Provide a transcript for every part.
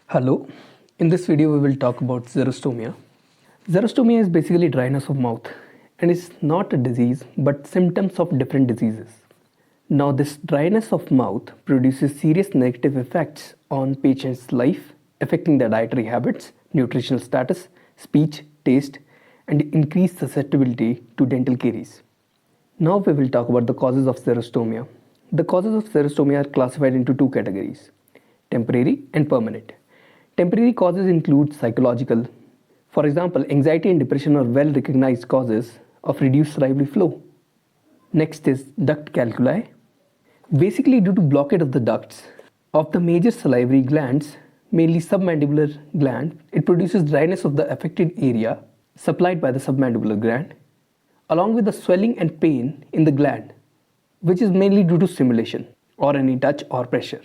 Hello, in this video we will talk about xerostomia. Xerostomia is basically dryness of mouth and is not a disease but symptoms of different diseases. Now this dryness of mouth produces serious negative effects on patient's life, affecting their dietary habits, nutritional status, speech, taste and increased susceptibility to dental caries. Now we will talk about the causes of xerostomia. The causes of xerostomia are classified into two categories: temporary and permanent. Temporary causes include psychological. For example, anxiety and depression are well recognized causes of reduced salivary flow. Next is duct calculi. Basically, due to blockade of the ducts of the major salivary glands, mainly submandibular gland, it produces dryness of the affected area supplied by the submandibular gland, along with the swelling and pain in the gland, which is mainly due to stimulation or any touch or pressure.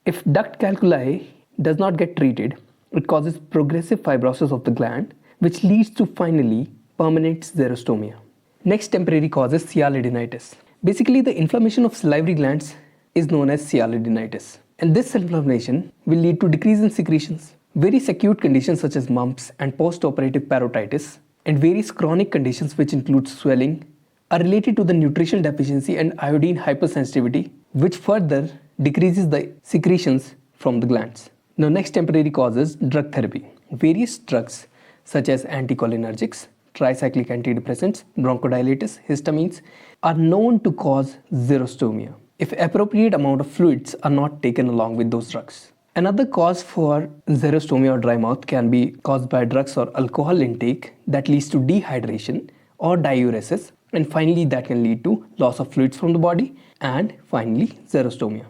If duct calculi does not get treated, it causes progressive fibrosis of the gland, which leads to finally permanent xerostomia. Next temporary cause is sialadenitis. Basically, the inflammation of salivary glands is known as sialadenitis, and this inflammation will lead to decrease in secretions. Various acute conditions such as mumps and post-operative parotitis and various chronic conditions which include swelling are related to the nutritional deficiency and iodine hypersensitivity, which further decreases the secretions from the glands. Now, next temporary cause is drug therapy. Various drugs such as anticholinergics, tricyclic antidepressants, bronchodilators, histamines are known to cause xerostomia if appropriate amount of fluids are not taken along with those drugs. Another cause for xerostomia or dry mouth can be caused by drugs or alcohol intake that leads to dehydration or diuresis, and finally that can lead to loss of fluids from the body and finally xerostomia.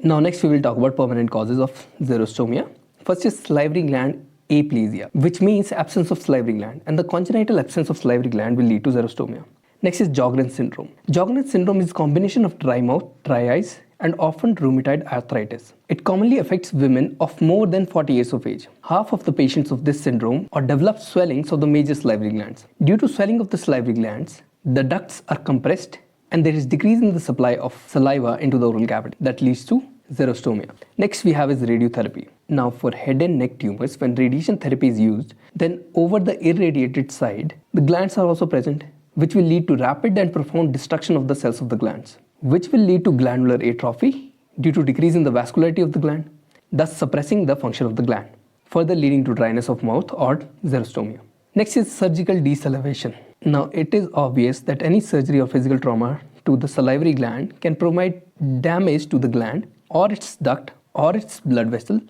Now next we will talk about permanent causes of xerostomia. First is salivary gland aplasia, which means absence of salivary gland, and the congenital absence of salivary gland will lead to xerostomia. Next is Sjogren's syndrome. Sjogren's syndrome is a combination of dry mouth, dry eyes and often rheumatoid arthritis. It commonly affects women of more than 40 years of age. Half of the patients of this syndrome or develop swellings of the major salivary glands. Due to swelling of the salivary glands, the ducts are compressed and there is decrease in the supply of saliva into the oral cavity that leads to xerostomia. Next we have is radiotherapy. Now for head and neck tumors, when radiation therapy is used, then over the irradiated side, the glands are also present, which will lead to rapid and profound destruction of the cells of the glands, which will lead to glandular atrophy due to decrease in the vascularity of the gland, thus suppressing the function of the gland, further leading to dryness of mouth or xerostomia. Next is surgical desalivation. Now it is obvious that any surgery or physical trauma to the salivary gland can provide damage to the gland or its duct or its blood vessel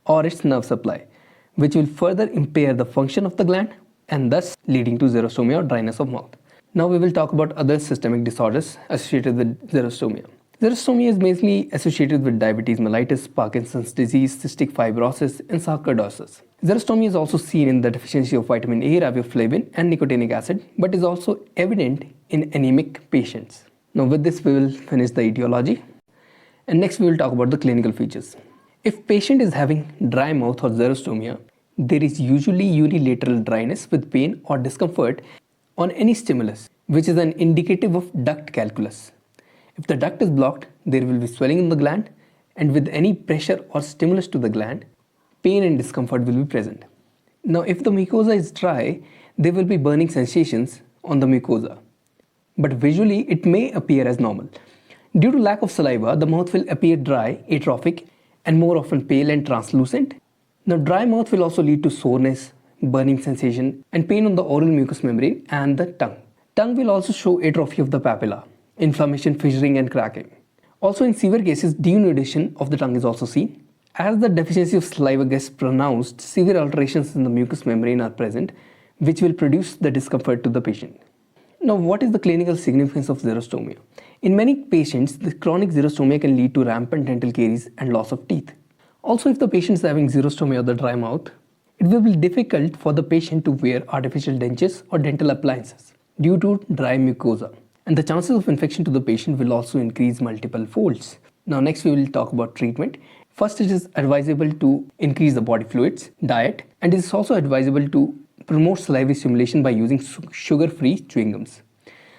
or its nerve supply, which will further impair the function of the gland and thus leading to xerostomia or dryness of mouth. Now we will talk about other systemic disorders associated with xerostomia. Xerostomia is mainly associated with diabetes mellitus, Parkinson's disease, cystic fibrosis, and sarcoidosis. Xerostomia is also seen in the deficiency of vitamin A, riboflavin, and nicotinic acid, but is also evident in anemic patients. Now with this we will finish the etiology, and next we will talk about the clinical features. If patient is having dry mouth or xerostomia, there is usually unilateral dryness with pain or discomfort on any stimulus, which is an indicative of duct calculus. If the duct is blocked, there will be swelling in the gland, and with any pressure or stimulus to the gland, pain and discomfort will be present. Now if the mucosa is dry, there will be burning sensations on the mucosa, but visually it may appear as normal. Due to lack of saliva, the mouth will appear dry, atrophic, and more often pale and translucent. Now dry mouth will also lead to soreness, burning sensation, and pain on the oral mucous membrane and the tongue. Tongue will also show atrophy of the papilla, inflammation, fissuring, and cracking. Also in severe cases, denudation of the tongue is also seen. As the deficiency of saliva gets pronounced, severe alterations in the mucous membrane are present, which will produce the discomfort to the patient. Now, what is the clinical significance of xerostomia? In many patients, the chronic xerostomia can lead to rampant dental caries and loss of teeth. Also, if the patient is having xerostomia or the dry mouth, it will be difficult for the patient to wear artificial dentures or dental appliances due to dry mucosa, and the chances of infection to the patient will also increase multiple folds. Now next we will talk about treatment. First, it is advisable to increase the body fluids, diet, and it is also advisable to promote salivary stimulation by using sugar-free chewing gums.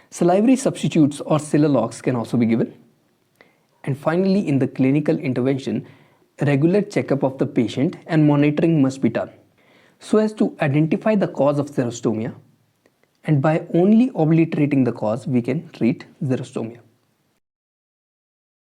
Salivary substitutes or Silalox can also be given. And finally, in the clinical intervention, regular checkup of the patient and monitoring must be done so as to identify the cause of xerostomia, and by only obliterating the cause we can treat xerostomia.